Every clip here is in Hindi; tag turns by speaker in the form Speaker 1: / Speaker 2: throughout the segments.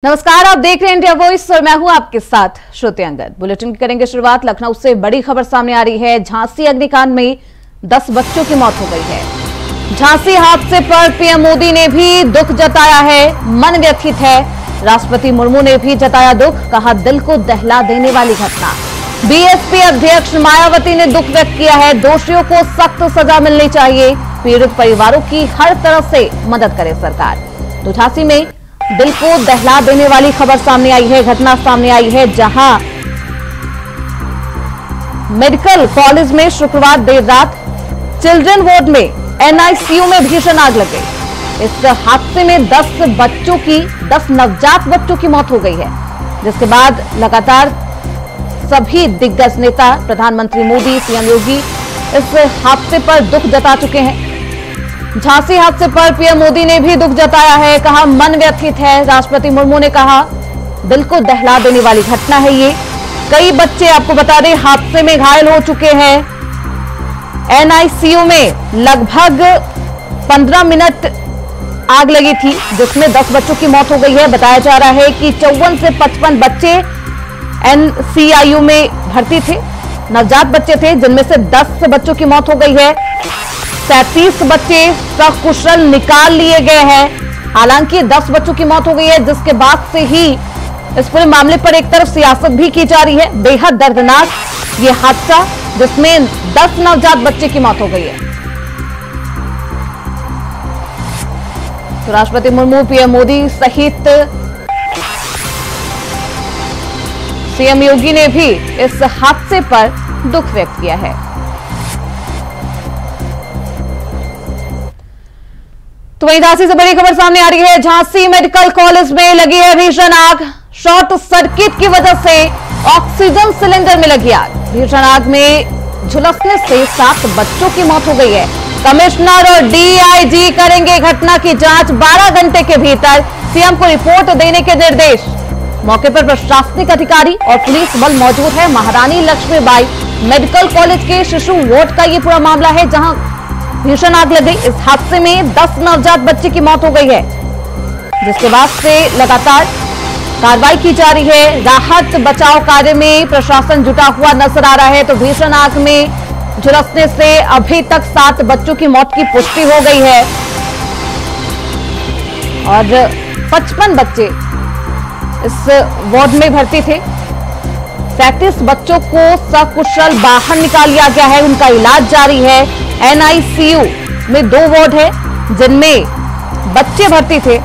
Speaker 1: नमस्कार, आप देख रहे हैं इंडिया वॉइस और मैं हूं आपके साथ श्रुति अंगद। बुलेटिन की करेंगे शुरुआत। लखनऊ से बड़ी खबर सामने आ रही है। झांसी अग्निकांड में 10 बच्चों की मौत हो गई है। झांसी हादसे पर पीएम मोदी ने भी दुख जताया है, मन व्यथित है। राष्ट्रपति मुर्मू ने भी जताया दुख, कहा दिल को दहला देने वाली घटना। बीएसपी अध्यक्ष मायावती ने दुख व्यक्त किया है, दोषियों को सख्त सजा मिलनी चाहिए, पीड़ित परिवारों की हर तरफ से मदद करे सरकार। तो झांसी में दिल को दहला देने वाली खबर सामने आई है, घटना सामने आई है, जहां मेडिकल कॉलेज में शुक्रवार देर रात चिल्ड्रन वार्ड में एनआईसीयू में भीषण आग लग गई। इस हादसे में 10 नवजात बच्चों की मौत हो गई है, जिसके बाद लगातार सभी दिग्गज नेता, प्रधानमंत्री मोदी, सीएम योगी इस हादसे पर दुख जता चुके हैं। झांसी हादसे पर पीएम मोदी ने भी दुख जताया है, कहा मन व्यथित है। राष्ट्रपति मुर्मू ने कहा दिल को दहला देने वाली घटना है ये। कई बच्चे, आपको बता दें, हादसे में घायल हो चुके हैं। एनआईसीयू में लगभग 15 मिनट आग लगी थी, जिसमें 10 बच्चों की मौत हो गई है। बताया जा रहा है कि 54 से 55 बच्चे एनसीआईयू में भर्ती थे, नवजात बच्चे थे, जिनमें से 10 बच्चों की मौत हो गई है। 37 बच्चे सकुशल निकाल लिए गए हैं। हालांकि 10 बच्चों की मौत हो गई है, जिसके बाद से ही इस पूरे मामले पर एक तरफ सियासत भी की जा रही है। बेहद दर्दनाक ये हादसा, जिसमें 10 नवजात बच्चे की मौत हो गई है। तो राष्ट्रपति मुर्मू, पीएम मोदी सहित सीएम योगी ने भी इस हादसे पर दुख व्यक्त किया है। तो वहीं झांसी से बड़ी खबर सामने आ रही है। झांसी मेडिकल कॉलेज में लगी है भीषण आग। शॉर्ट सर्किट की वजह से ऑक्सीजन सिलेंडर में लगी आग। भीषण आग में झुलसने से 7 बच्चों की मौत हो गई है। कमिश्नर और डीआईजी करेंगे घटना की जांच। 12 घंटे के भीतर सीएम को रिपोर्ट देने के निर्देश। मौके पर प्रशासनिक अधिकारी और पुलिस बल मौजूद है। महारानी लक्ष्मीबाई मेडिकल कॉलेज के शिशु वार्ड का ये पूरा मामला है, जहां भीषण आग लग गई। इस हादसे में 10 नवजात बच्चे की मौत हो गई है, जिसके बाद से लगातार कार्रवाई की जा रही है। राहत बचाव कार्य में प्रशासन जुटा हुआ नजर आ रहा है। तो भीषण आग में झुलसने से अभी तक 7 बच्चों की मौत की पुष्टि हो गई है और 55 बच्चे इस वार्ड में भर्ती थे। 37 बच्चों को सकुशल बाहर निकाल लिया गया है, उनका इलाज जारी है। एनआईसीयू में 2 वार्ड है, जिनमें बच्चे भर्ती थे।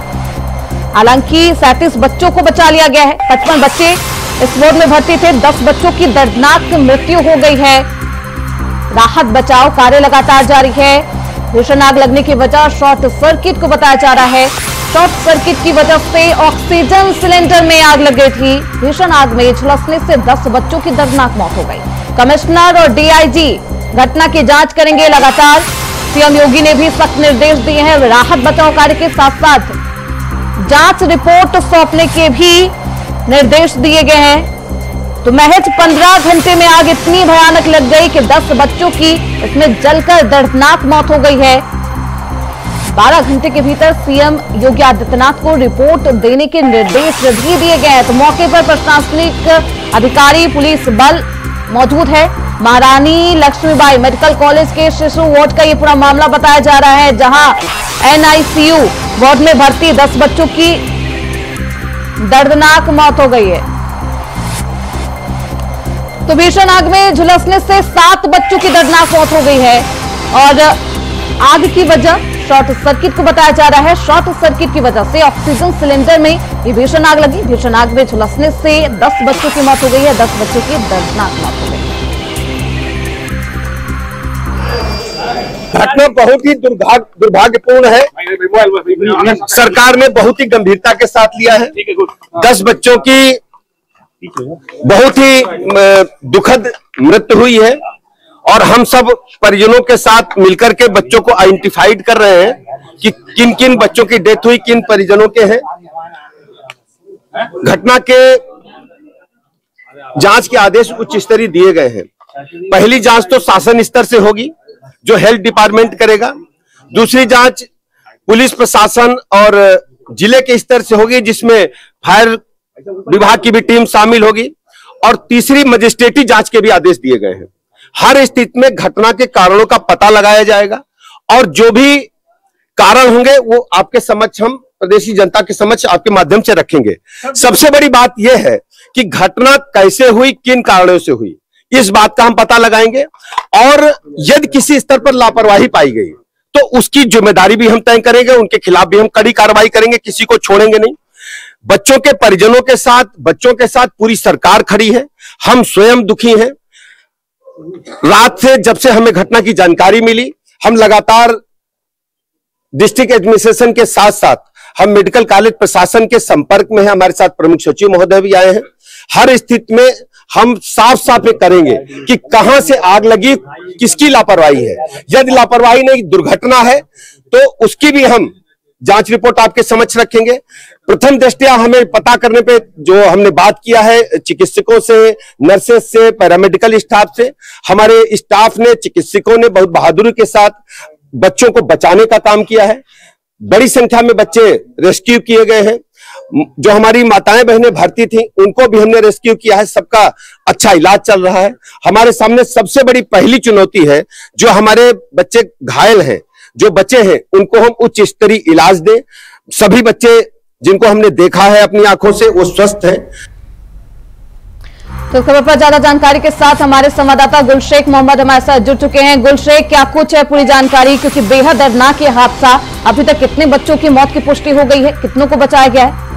Speaker 1: हालांकि 37 बच्चों को बचा लिया गया है। 55 बच्चे इस वार्ड में भर्ती थे। 10 बच्चों की दर्दनाक मृत्यु हो गई है। राहत बचाव कार्य लगातार जारी है। भीषण आग लगने की वजह शॉर्ट सर्किट को बताया जा रहा है। शॉर्ट सर्किट की वजह से ऑक्सीजन सिलेंडर में आग लग गई थी। भीषण आग में झुलसने से 10 बच्चों की दर्दनाक मौत हो गई। कमिश्नर और डीआईजी घटना की जांच करेंगे लगातार। सीएम योगी ने भी सख्त निर्देश दिए हैं। राहत बचाव कार्य के साथ साथ जांच रिपोर्ट सौंपने के भी निर्देश दिए गए हैं। तो महज 15 घंटे में आग इतनी भयानक लग गई कि 10 बच्चों की इसमें जलकर दर्दनाक मौत हो गई है। 12 घंटे के भीतर सीएम योगी आदित्यनाथ को रिपोर्ट देने के निर्देश भी दिए गए हैं। तो मौके पर प्रशासनिक अधिकारी, पुलिस बल मौजूद है। महारानी लक्ष्मीबाई मेडिकल कॉलेज के शिशु वार्ड का ये पूरा मामला बताया जा रहा है, जहां एनआईसीयू वार्ड में भर्ती 10 बच्चों की दर्दनाक मौत हो गई है। तो भीषण आग में झुलसने से 7 बच्चों की दर्दनाक मौत हो गई है और आग की वजह शॉर्ट सर्किट को बताया जा रहा है। शॉर्ट सर्किट की वजह से ऑक्सीजन सिलेंडर में ये भीषण आग लगी। भीषण आग में झुलसने से 10 बच्चों की मौत हो गई है। 10 बच्चों की दर्दनाक मौत हो गई।
Speaker 2: घटना बहुत ही दुर्भाग्यपूर्ण है। सरकार ने बहुत ही गंभीरता के साथ लिया है। 10 बच्चों की बहुत ही दुखद मृत्यु हुई है और हम सब परिजनों के साथ मिलकर के बच्चों को आइडेंटिफाइड कर रहे हैं कि किन किन बच्चों की डेथ हुई, किन परिजनों के हैं। घटना के जांच के आदेश उच्च स्तरीय दिए गए हैं। पहली जांच तो शासन स्तर से होगी, जो हेल्थ डिपार्टमेंट करेगा। दूसरी जांच पुलिस प्रशासन और जिले के स्तर से होगी, जिसमें फायर विभाग की भी टीम शामिल होगी, और तीसरी मजिस्ट्रेटी जांच के भी आदेश दिए गए हैं। हर स्थिति में घटना के कारणों का पता लगाया जाएगा और जो भी कारण होंगे वो आपके समक्ष, हम प्रदेशी जनता के समक्ष आपके माध्यम से रखेंगे। सबसे बड़ी बात यह है कि घटना कैसे हुई, किन कारणों से हुई, इस बात का हम पता लगाएंगे, और यदि किसी स्तर पर लापरवाही पाई गई तो उसकी जिम्मेदारी भी हम तय करेंगे, उनके खिलाफ भी हम कड़ी कार्रवाई करेंगे, किसी को छोड़ेंगे नहीं। बच्चों के परिजनों के साथ, बच्चों के साथ पूरी सरकार खड़ी है। हम स्वयं दुखी हैं। रात से जब से हमें घटना की जानकारी मिली, हम लगातार डिस्ट्रिक्ट एडमिनिस्ट्रेशन के साथ साथ हम मेडिकल कॉलेज प्रशासन के संपर्क में हैं। हमारे साथ प्रमुख सचिव महोदय भी आए हैं। हर स्थिति में हम साफ साफ ये करेंगे कि कहां से आग लगी, किसकी लापरवाही है। यदि लापरवाही नहीं, दुर्घटना है, तो उसकी भी हम जांच रिपोर्ट आपके समक्ष रखेंगे। प्रथम दृष्टया हमें पता करने पे जो हमने बात किया है चिकित्सकों से, नर्सेस से, पैरामेडिकल स्टाफ से, हमारे स्टाफ ने, चिकित्सकों ने बहुत बहादुरी के साथ बच्चों को बचाने का काम किया है। बड़ी संख्या में बच्चे रेस्क्यू किए गए हैं। जो हमारी माताएं बहनें भर्ती थी उनको भी हमने रेस्क्यू किया है। सबका अच्छा इलाज चल रहा है। हमारे सामने सबसे बड़ी पहली चुनौती है, जो हमारे बच्चे घायल हैं, जो बच्चे हैं, उनको हम उच्च स्तरीय इलाज दें। सभी बच्चे जिनको हमने देखा है अपनी आंखों से, वो स्वस्थ हैं।
Speaker 1: तो खबर पर ज्यादा जानकारी के साथ हमारे संवाददाता गुलशेख मोहम्मद हमारे साथ जुड़ चुके हैं। गुलशेख, क्या कुछ है पूरी जानकारी, क्योंकि बेहद दर्दनाक ये हादसा, अभी तक कितने बच्चों की मौत की पुष्टि हो गई है, कितनों को बचाया गया है?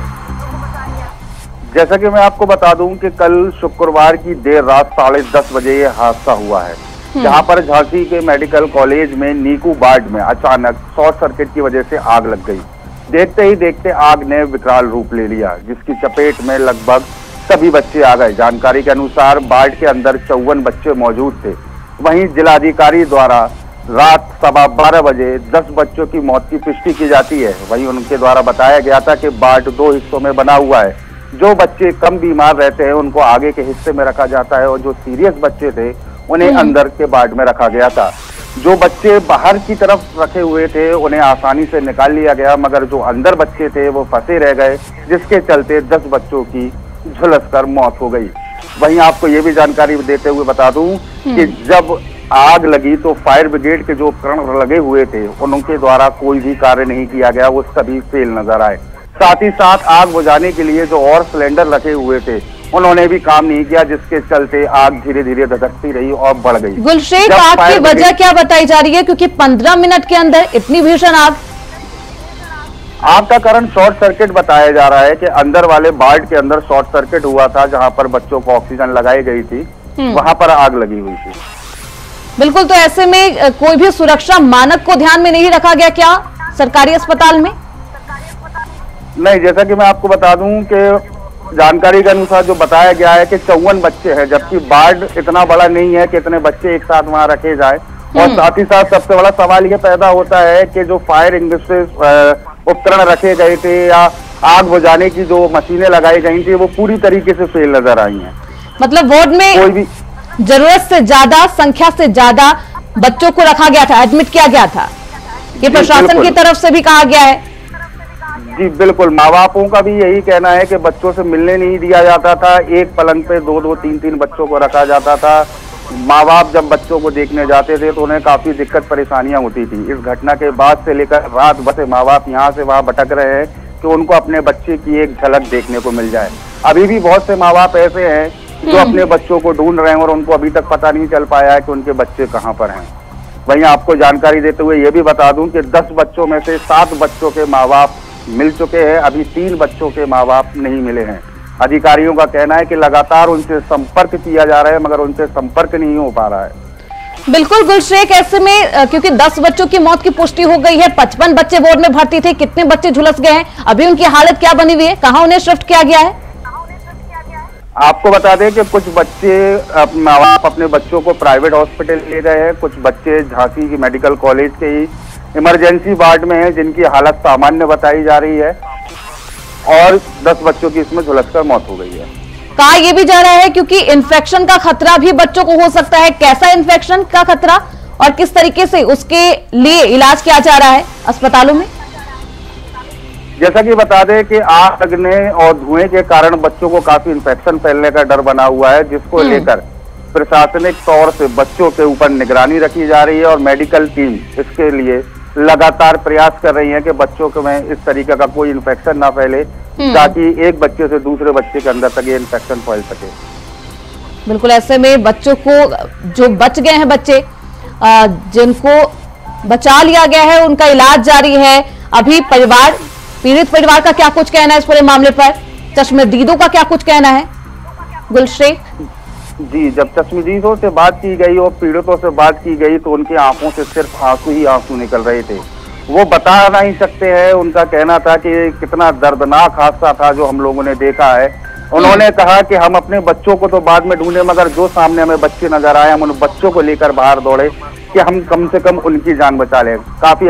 Speaker 3: जैसा कि मैं आपको बता दूं कि कल शुक्रवार की देर रात 10:30 बजे ये हादसा हुआ है, जहां पर झांसी के मेडिकल कॉलेज में नीकू वार्ड में अचानक शॉर्ट सर्किट की वजह से आग लग गई। देखते ही देखते आग ने विकराल रूप ले लिया, जिसकी चपेट में लगभग सभी बच्चे आ गए। जानकारी के अनुसार वार्ड के अंदर 54 बच्चे मौजूद थे। वहीं जिलाधिकारी द्वारा रात 12:15 बजे 10 बच्चों की मौत की पुष्टि की जाती है। वहीं उनके द्वारा बताया गया था कि वार्ड 2 हिस्सों में बना हुआ है। जो बच्चे कम बीमार रहते हैं उनको आगे के हिस्से में रखा जाता है, और जो सीरियस बच्चे थे उन्हें अंदर के वार्ड में रखा गया था। जो बच्चे बाहर की तरफ रखे हुए थे उन्हें आसानी से निकाल लिया गया, मगर जो अंदर बच्चे थे वो फंसे रह गए, जिसके चलते 10 बच्चों की झुलसकर मौत हो गई। वहीं आपको ये भी जानकारी देते हुए बता दूं कि जब आग लगी तो फायर ब्रिगेड के जो उपकरण लगे हुए थे उनके द्वारा कोई भी कार्य नहीं किया गया, वो सभी फेल नजर आए। साथ ही साथ आग बुझाने के लिए जो और सिलेंडर रखे हुए थे उन्होंने भी काम नहीं किया, जिसके चलते आग धीरे धीरे धधकती रही और बढ़ गई।
Speaker 1: गुलशेख, आग की वजह क्या बताई जा रही है, क्योंकि 15 मिनट के अंदर इतनी भीषण
Speaker 3: आग का कारण शॉर्ट सर्किट बताया जा रहा है कि अंदर वाले वार्ड के अंदर शॉर्ट सर्किट हुआ था, जहां पर बच्चों को ऑक्सीजन लगाई गई थी, वहां पर आग लगी हुई थी।
Speaker 1: बिल्कुल, तो ऐसे में कोई भी सुरक्षा मानक को ध्यान में नहीं रखा गया क्या सरकारी अस्पताल में?
Speaker 3: नहीं, जैसा कि मैं आपको बता दूं कि जानकारी के अनुसार जो बताया गया है कि 54 बच्चे हैं, जबकि वार्ड इतना बड़ा नहीं है कि इतने बच्चे एक साथ वहां रखे जाए। और साथ ही साथ सबसे बड़ा सवाल ये पैदा होता है कि जो फायर एक्सटिंग्विशर उपकरण रखे गए थे या आग बुझाने की जो मशीनें लगाई गई थी वो पूरी तरीके से फेल नजर आई हैं।
Speaker 1: मतलब वार्ड में कोई भी जरूरत से ज्यादा, संख्या से ज्यादा बच्चों को रखा गया था, एडमिट किया गया था, ये प्रशासन की तरफ से भी कहा गया है।
Speaker 3: जी बिल्कुल, माँ बापों का भी यही कहना है कि बच्चों से मिलने नहीं दिया जाता था। एक पलंग पे 2-2, 3-3 बच्चों को रखा जाता था। माँ बाप जब बच्चों को देखने जाते थे तो उन्हें काफी दिक्कत परेशानियां होती थी। इस घटना के बाद से लेकर रात भर माँ बाप यहाँ से वहाँ भटक रहे हैं कि उनको अपने बच्चे की एक झलक देखने को मिल जाए। अभी भी बहुत से माँ बाप ऐसे हैं जो अपने बच्चों को ढूंढ रहे हैं और उनको अभी तक पता नहीं चल पाया है कि उनके बच्चे कहाँ पर हैं। वहीं आपको जानकारी देते हुए ये भी बता दूं कि 10 बच्चों में से 7 बच्चों के माँ बाप मिल चुके हैं, अभी 3 बच्चों के माँ बाप नहीं मिले हैं। अधिकारियों का कहना है कि लगातार उनसे संपर्क किया जा रहा है, मगर उनसे संपर्क नहीं हो पा रहा है।
Speaker 1: बिल्कुल गुलशेख, ऐसे में क्योंकि 10 बच्चों की मौत की पुष्टि हो गई है, 55 बच्चे वार्ड में भर्ती थे, कितने बच्चे झुलस गए हैं, अभी उनकी हालत क्या बनी हुई है, कहाँ उन्हें शिफ्ट किया गया है?
Speaker 3: आपको बता दें कि कुछ बच्चे माँ बाप अपने बच्चों को प्राइवेट हॉस्पिटल ले गए हैं, कुछ बच्चे झांसी की मेडिकल कॉलेज के ही इमरजेंसी वार्ड में हैं, जिनकी हालत सामान्य बताई जा रही है, और 10 बच्चों की इसमें झुलसकर मौत हो गई है।
Speaker 1: कहा यह भी जा रहा है क्योंकि इन्फेक्शन का खतरा भी बच्चों को हो सकता है, कैसा इन्फेक्शन का खतरा और किस तरीके से उसके लिए इलाज किया जा रहा है अस्पतालों में?
Speaker 3: जैसा कि बता दें कि आग लगने और धुएं के कारण बच्चों को काफी इन्फेक्शन फैलने का डर बना हुआ है, जिसको लेकर प्रशासनिक तौर से बच्चों के ऊपर निगरानी रखी जा रही है और मेडिकल टीम इसके लिए लगातार प्रयास कर रही है कि बच्चों को में इस तरीके का कोई इन्फेक्शन ना फैले, ताकि एक बच्चे से दूसरे बच्चे के अंदर तक ये इन्फेक्शन फैल सके।
Speaker 1: बिल्कुल, ऐसे में बच्चों को जो बच गए हैं बच्चे जिनको बचा लिया गया है उनका इलाज जारी है। अभी पीड़ित परिवार का क्या कुछ कहना है इस पूरे मामले पर? चश्मदीदों का क्या कुछ कहना है गुलशेख?
Speaker 3: जी, जब चश्मदीदों से बात की गई और पीड़ितों से बात की गई तो उनकी आंखों से सिर्फ आंसू ही आंसू निकल रहे थे। वो बता नहीं सकते हैं, उनका कहना था कि कितना दर्दनाक हादसा था जो हम लोगों ने देखा है। उन्होंने कहा कि हम अपने बच्चों को तो बाद में ढूंढे, मगर जो सामने हमें बच्चे नजर आए हम उन बच्चों को लेकर बाहर दौड़े कि हम कम से कम उनकी जान बचा लें। काफी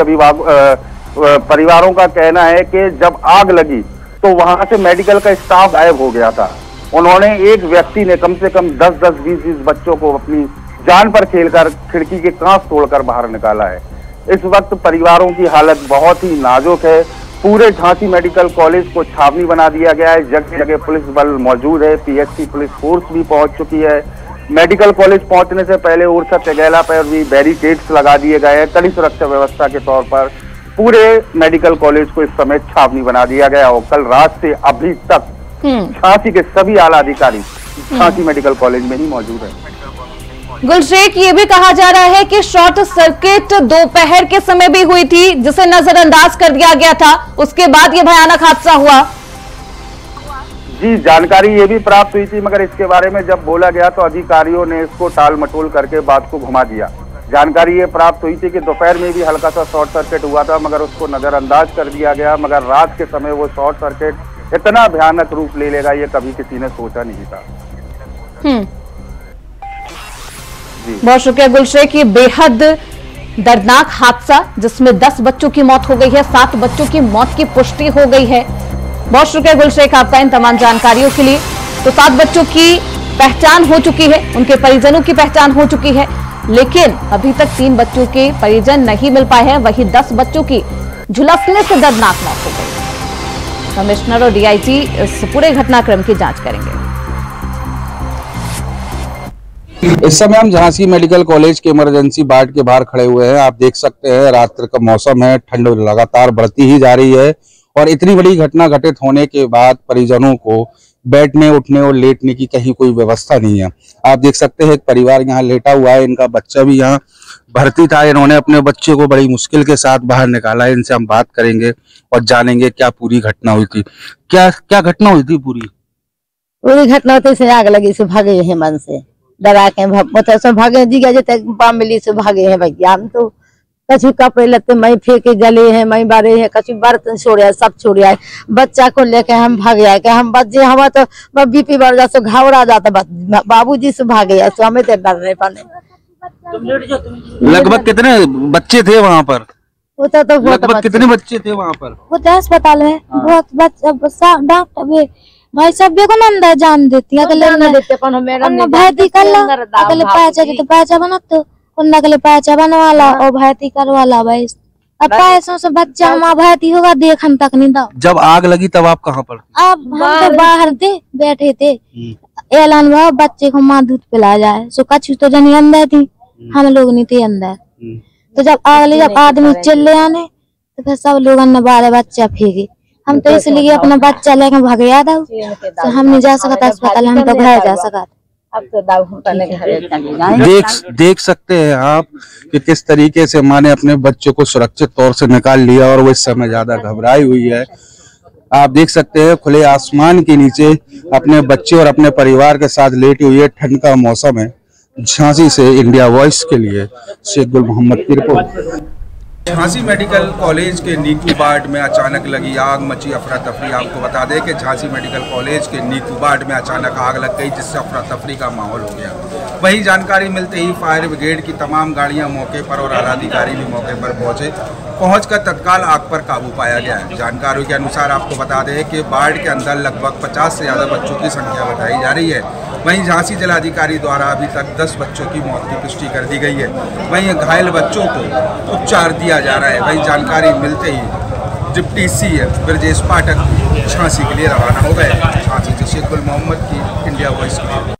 Speaker 3: परिवारों का कहना है कि जब आग लगी तो वहां से मेडिकल का स्टाफ गायब हो गया था। उन्होंने एक व्यक्ति ने कम से कम 10-10, 20-20 बच्चों को अपनी जान पर खेलकर खिड़की के कांच तोड़कर बाहर निकाला है। इस वक्त परिवारों की हालत बहुत ही नाजुक है। पूरे झांसी मेडिकल कॉलेज को छावनी बना दिया गया है, जगह जगह पुलिस बल मौजूद है, पीएचसी पुलिस फोर्स भी पहुंच चुकी है। मेडिकल कॉलेज पहुंचने से पहले उर्सा चगेला पर भी बैरिकेड्स लगा दिए गए हैं। कड़ी सुरक्षा व्यवस्था के तौर पर पूरे मेडिकल कॉलेज को इस समय छावनी बना दिया गया और कल रात से अभी तक झांसी के सभी आला अधिकारी झांसी मेडिकल कॉलेज में ही मौजूद है।
Speaker 1: गुलशेख, ये भी कहा जा रहा है कि शॉर्ट सर्किट दोपहर के समय भी हुई थी जिसे नजरअंदाज कर दिया गया था, उसके बाद ये भयानक हादसा हुआ।
Speaker 3: जी, जानकारी ये भी प्राप्त हुई थी, मगर इसके बारे में जब बोला गया तो अधिकारियों ने इसको टाल मटोल करके बात को घुमा दिया। जानकारी ये प्राप्त हुई थी कि दोपहर में भी हल्का सा शॉर्ट सर्किट हुआ था, मगर उसको नजरअंदाज कर दिया गया। मगर रात के समय वो शॉर्ट सर्किट इतना भयानक रूप ले लेगा ये कभी किसी ने सोचा नहीं था।
Speaker 1: बहुत शुक्रिया गुलशेख। ये बेहद दर्दनाक हादसा जिसमें 10 बच्चों की मौत हो गई है, 7 बच्चों की मौत की पुष्टि हो गई है। बहुत शुक्रिया गुलशेख आपका इन तमाम जानकारियों के लिए। तो 7 बच्चों की पहचान हो चुकी है, उनके परिजनों की पहचान हो चुकी है, लेकिन अभी तक 3 बच्चों के परिजन नहीं मिल पाए हैं। वहीं 10 बच्चों की झुलसने से दर्दनाक मौत हो गई। कमिश्नर और डीआईजी इस पूरे घटनाक्रम की जांच करेंगे।
Speaker 4: इस समय हम झांसी मेडिकल कॉलेज के इमरजेंसी वार्ड के बाहर खड़े हुए हैं। आप देख सकते हैं रात्रि का मौसम है, ठंड लगातार बढ़ती ही जा रही है और इतनी बड़ी घटना घटित होने के बाद परिजनों को बैठने, उठने और लेटने की कहीं कोई व्यवस्था नहीं है। आप देख सकते हैं एक परिवार यहाँ लेटा हुआ है, इनका बच्चा भी यहाँ भर्ती था। इन्होंने अपने बच्चे को बड़ी मुश्किल के साथ बाहर निकाला है। इनसे हम बात करेंगे और जानेंगे क्या पूरी घटना हुई थी। क्या घटना हुई थी? पूरी
Speaker 5: घटना होती से आग लगी से भागे हैं, मन से डरा के भागे जी गए मिली से भागे हैं भैया। हम तो कछु कपड़े लत्ते मई फेंके जले हैं, मई बारे हैं, कछु बर्तन छोड़े सब छोड़े आए। बच्चा को लेके हम भागे आए कि हम बच्चे हमारा तो बीपी बढ़ जाता, घबरा जाता, बाबूजी से भागे आए, हमें तो डर नहीं पाने।
Speaker 4: लगभग कितने बच्चे थे वहाँ पर?
Speaker 5: वो तो
Speaker 4: लगभग कितने बच्चे थे वहाँ पर?
Speaker 5: वो तो अस्पताल है, बहुत बच्चा डॉक्टर भाई सब को नंदा जान देती है भैती कर ला अगले पैचा तो पैचा बना तो अगले पैचा बनवा ला और भैती करवा ला भाई। अब पैसों से बच्चा हम भैती होगा देखन तक नहीं था।
Speaker 4: जब आग लगी तब आप कहाँ पर?
Speaker 5: अब हम तो बाहर थे, बैठे थे। ऐलान हुआ बच्चे को माँ दूध पिला जाए, सो कछु तो जनी अंदर थी, हम लोग नहीं थे अंदर। तो जब आग लगी, जब आदमी चले आने तो फिर सब लोग अन्य बारे बच्चा फेंके। हम तो इसलिए अपना बच्चा लेकर भाग गया था, तो हम नहीं जा सकता अस्पताल, हम तो घर जा सका। अब
Speaker 4: तो देख सकते हैं आप कि किस तरीके से माँ ने अपने बच्चों को सुरक्षित तौर से निकाल लिया और वो इस समय ज्यादा घबराई हुई है। आप देख सकते हैं खुले आसमान के नीचे अपने बच्चे और अपने परिवार के साथ लेटी हुई है। ठंड का मौसम है। झांसी से इंडिया वॉइस के लिए शेख गुल मोहम्मद की रिपोर्ट।
Speaker 6: झांसी मेडिकल कॉलेज के नीकू वार्ड में अचानक लगी आग, मची अफरा तफरी। आपको बता दें कि झांसी मेडिकल कॉलेज के नीकू वार्ड में अचानक आग लग गई, जिससे अफरा तफरी का माहौल हो गया। वहीं जानकारी मिलते ही फायर ब्रिगेड की तमाम गाड़ियां मौके पर और आला अधिकारी भी मौके पर पहुंचकर तत्काल आग पर काबू पाया गया है। जानकारी के अनुसार आपको बता दें कि वार्ड के अंदर लगभग 50 से ज़्यादा बच्चों की संख्या बताई जा रही है। वहीं झांसी जिलाधिकारी द्वारा अभी तक 10 बच्चों की मौत की पुष्टि कर दी गई है। वहीं घायल बच्चों को उपचार दिया जा रहा है। वहीं जानकारी मिलते ही डिप्टी सीएम ब्रजेश पाठक झांसी के लिए रवाना हो गए। झांसी से शेख गुल मोहम्मद की इंडिया वॉइस के लिए।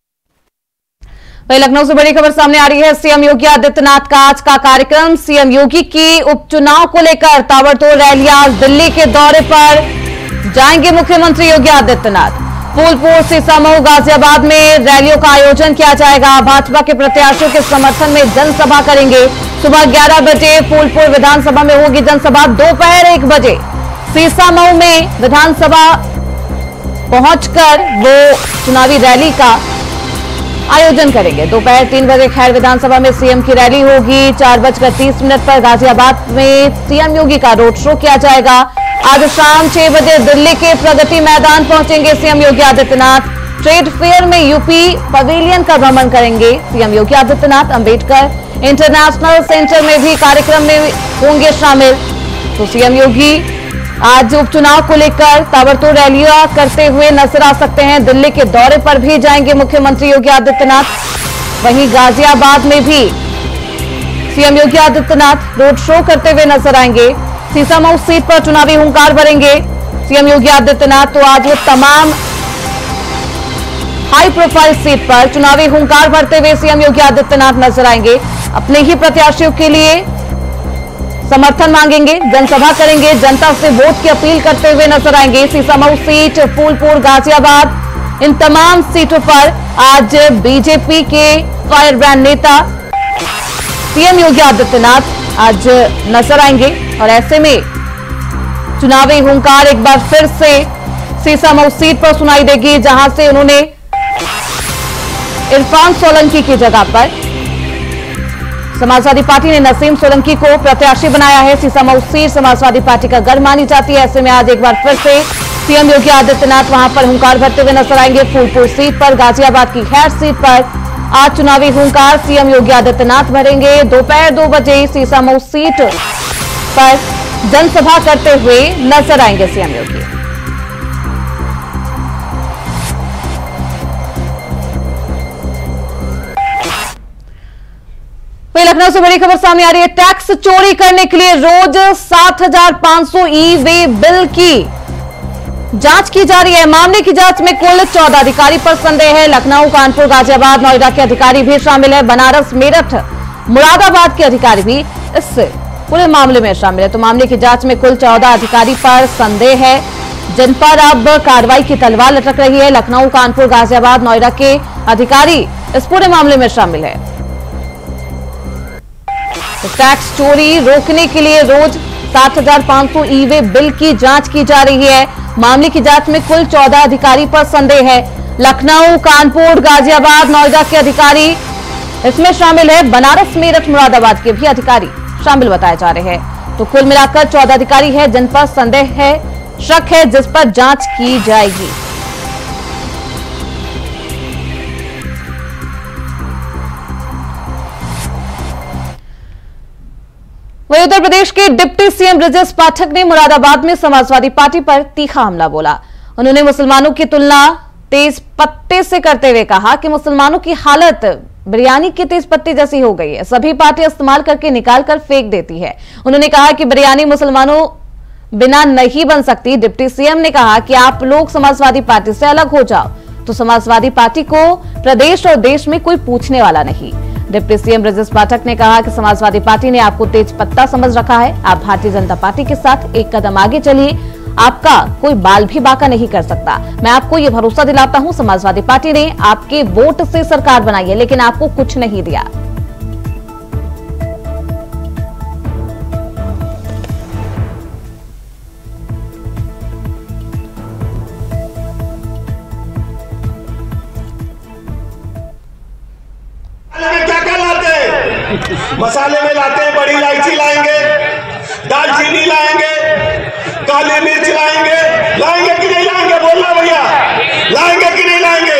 Speaker 1: वहीं लखनऊ से बड़ी खबर सामने आ रही है। सीएम योगी आदित्यनाथ का आज का कार्यक्रम। सीएम योगी की उपचुनाव को लेकर ताबड़तोड़ रैलियां। दिल्ली के दौरे पर जाएंगे मुख्यमंत्री योगी आदित्यनाथ। फूलपुर, सीसामऊ, गाजियाबाद में रैलियों का आयोजन किया जाएगा। भाजपा के प्रत्याशियों के समर्थन में जनसभा करेंगे। सुबह 11 बजे फूलपुर विधानसभा में होगी जनसभा। दोपहर 1 बजे सीसामऊ में विधानसभा पहुंचकर वो चुनावी रैली का आयोजन करेंगे। दोपहर 3 बजे खैर विधानसभा में सीएम की रैली होगी। 4:30 पर गाजियाबाद में सीएम योगी का रोड शो किया जाएगा। आज शाम 6 बजे दिल्ली के प्रगति मैदान पहुंचेंगे CM Yogi Adityanath. Trade fair में यूपी पवेलियन का भ्रमण करेंगे CM Yogi Adityanath. Ambedkar international centre में भी कार्यक्रम में होंगे शामिल। तो सीएम योगी आज उपचुनाव को लेकर ताबड़तोड़ रैलियां करते हुए नजर आ सकते हैं। दिल्ली के दौरे पर भी जाएंगे मुख्यमंत्री योगी आदित्यनाथ। वहीं गाजियाबाद में भी CM Yogi Adityanath road show करते हुए नजर आएंगे। सीसामऊ सीट पर चुनावी हुंकार भरेंगे सीएम योगी आदित्यनाथ। तो आज वो तमाम हाई प्रोफाइल सीट पर चुनावी हुंकार भरते हुए सीएम योगी आदित्यनाथ नजर आएंगे। अपने ही प्रत्याशियों के लिए समर्थन मांगेंगे, जनसभा करेंगे, जनता से वोट की अपील करते हुए नजर आएंगे। सीसामऊ सीट, फूलपुर, गाजियाबाद, इन तमाम सीटों पर आज बीजेपी के फायर ब्रांड नेता सीएम योगी आदित्यनाथ आज नजर आएंगे। और ऐसे में चुनावी हुंकार एक बार फिर से सीसामऊ सीट पर सुनाई देगी, जहां से उन्होंने इरफान सोलंकी की जगह पर समाजवादी पार्टी ने नसीम सोलंकी को प्रत्याशी बनाया है। सीसामऊ सीट समाजवादी पार्टी का गढ़ मानी जाती है। ऐसे में आज एक बार फिर से सीएम योगी आदित्यनाथ वहां पर हुंकार भरते हुए नजर आएंगे। फूलपुर सीट पर, गाजियाबाद की खैर सीट पर आज चुनावी हुंकार सीएम योगी आदित्यनाथ भरेंगे। दोपहर 2 बजे सीसामऊ सीट पर जनसभा करते हुए नजर आएंगे सीएम योगी। लखनऊ से बड़ी खबर सामने आ रही है। टैक्स चोरी करने के लिए रोज 7,500 ई-वे बिल की जांच की जा रही है। मामले की जांच में कुल 14 अधिकारी पर संदेह है। लखनऊ, कानपुर, गाजियाबाद, नोएडा के अधिकारी भी शामिल है। बनारस, मेरठ, मुरादाबाद के अधिकारी भी इस पूरे मामले में शामिल है। तो मामले की जांच में कुल 14 अधिकारी पर संदेह है, जिन पर अब कार्रवाई की तलवार लटक रही है। लखनऊ, कानपुर, गाजियाबाद, नोएडा के अधिकारी इस पूरे मामले में शामिल है। तो टैक्स चोरी रोकने के लिए रोज 7,500 ई-वे बिल की जांच की जा रही है। मामले की जांच में कुल 14 अधिकारी पर संदेह है। लखनऊ, कानपुर, गाजियाबाद, नोएडा के अधिकारी इसमें शामिल है। बनारस, मेरठ, मुरादाबाद के भी अधिकारी शामिल बताए जा रहे हैं। तो कुल मिलाकर 14 अधिकारी है जिन पर संदेह है, शक है, जिस पर जांच की जाएगी। वहीं उत्तर प्रदेश के डिप्टी सीएम ब्रजेश पाठक ने मुरादाबाद में समाजवादी पार्टी पर तीखा हमला बोला। उन्होंने मुसलमानों की तुलना तेज पत्ते से करते हुए कहा कि मुसलमानों की हालत बिरयानी के तेज पत्ते जैसी हो गई है। सभी पार्टियां इस्तेमाल करके निकाल कर फेंक देती है। उन्होंने कहा कि बिरयानी मुसलमानों बिना नहीं बन सकती। डिप्टी सीएम ने कहा कि आप लोग समाजवादी पार्टी से अलग हो जाओ। तो समाजवादी पार्टी को प्रदेश और देश में कोई पूछने वाला नहीं। डिप्टी सीएम ब्रजेश पाठक ने कहा कि समाजवादी पार्टी ने आपको तेज पत्ता समझ रखा है। आप भारतीय जनता पार्टी के साथ एक कदम आगे चलिए, आपका कोई बाल भी बाका नहीं कर सकता। मैं आपको ये भरोसा दिलाता हूं, समाजवादी पार्टी ने आपके वोट से सरकार बनाई है, लेकिन आपको कुछ नहीं दिया।
Speaker 7: मसाले में लाते हैं, बड़ी इलायची लाएंगे, दालचीनी लाएंगे, काली मिर्च लाएंगे। लाएंगे कि नहीं लाएंगे? बोलना भैया, लाएंगे कि नहीं लाएंगे?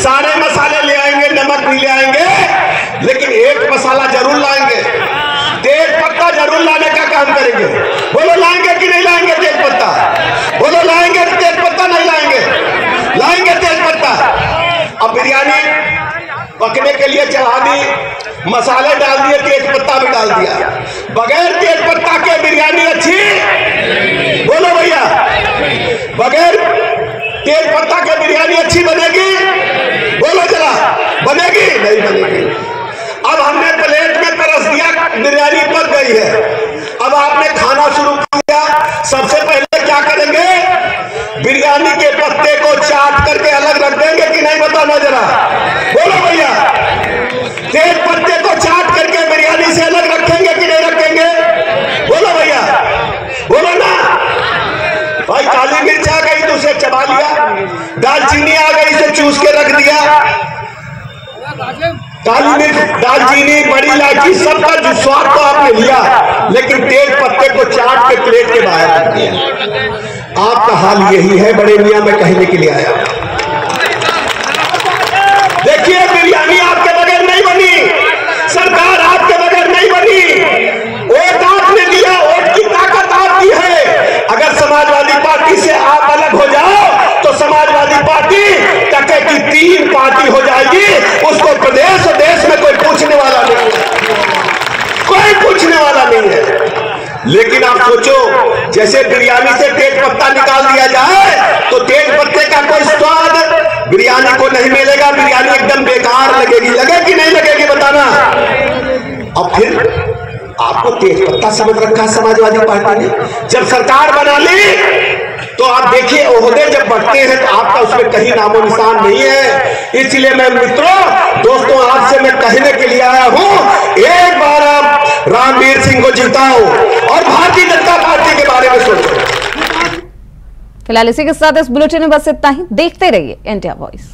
Speaker 7: सारे मसाले ले आएंगे, नमक भी ले आएंगे, लेकिन एक मसाला जरूर लाएंगे, तेज पत्ता जरूर लाने का काम करेंगे। बोलो लाएंगे कि नहीं लाएंगे तेज पत्ता? बोलो लाएंगे तेज पत्ता? नहीं लाएंगे? लाएंगे तेज पत्ता। अब बिरयानी पकने के लिए चढ़ा दी, मसाले डाल दिए, तेज पत्ता भी डाल दिया। बगैर तेज पत्ता के बिरयानी अच्छी, बोलो भैया, बगैर तेज पत्ता के बिरयानी अच्छी बनेगी? बोलो जरा, बनेगी? नहीं बनेगी। अब हमने प्लेट में परस दिया, बिरयानी पक गई है। अब आपने खाना शुरू किया, सबसे पहले क्या करेंगे? बिरयानी के पत्ते को चाट करके अलग रख देंगे कि नहीं, बताना जरा, बोलो भैया। तेज पत्ते को चाट करके बिरयानी से अलग रखेंगे कि नहीं रखेंगे? बोलो भैया, बोलो ना भाई। काली मिर्च आ गई तो उसे चबा लिया, दालचीनी आ गई इसे चूस के रख दिया। काली मिर्च, दालचीनी, बड़ी इलायची, सबका जो स्वाद तो आपने लिया, लेकिन तेज पत्ते को चाट के प्लेट के बाहर रख दिया। आपका हाल यही है बड़े मियां, मैं कहने के लिए आया। देखिए, बिरयानी आपके बगैर नहीं बनी, सरकार आपके बगैर नहीं बनी। वोट आपने दिया, वोट की ताकत आपकी है। अगर समाजवादी पार्टी से आप अलग हो जाओ तो समाजवादी पार्टी टके की 3 पार्टी हो जाएगी। उसको प्रदेश और देश में कोई पूछने वाला नहीं है, कोई पूछने वाला नहीं है। लेकिन आप सोचो, जैसे बिरयानी से तेज पत्ता निकाल दिया जाए तो तेज पत्ते का कोई स्वाद बिरयानी को नहीं मिलेगा, बिरयानी एकदम बेकार लगेगी। लगेगी नहीं लगेगी, बताना। और फिर आपको तेज पत्ता समझ रखा समाजवादी पार्टी ने। जब सरकार बना ली तो आप देखिए, ओहदे जब बढ़ते हैं तो आपका उसमें कहीं नामो निशान नहीं है। इसलिए मैं मित्रों, दोस्तों, आपसे मैं कहने के लिए आया हूं, एक बार आप रामवीर सिंह को जिताओ और भारतीय जनता पार्टी के बारे में सोचो।
Speaker 1: फिलहाल इसी के साथ इस बुलेटिन में बस इतना ही। देखते रहिए इंडिया वॉइस।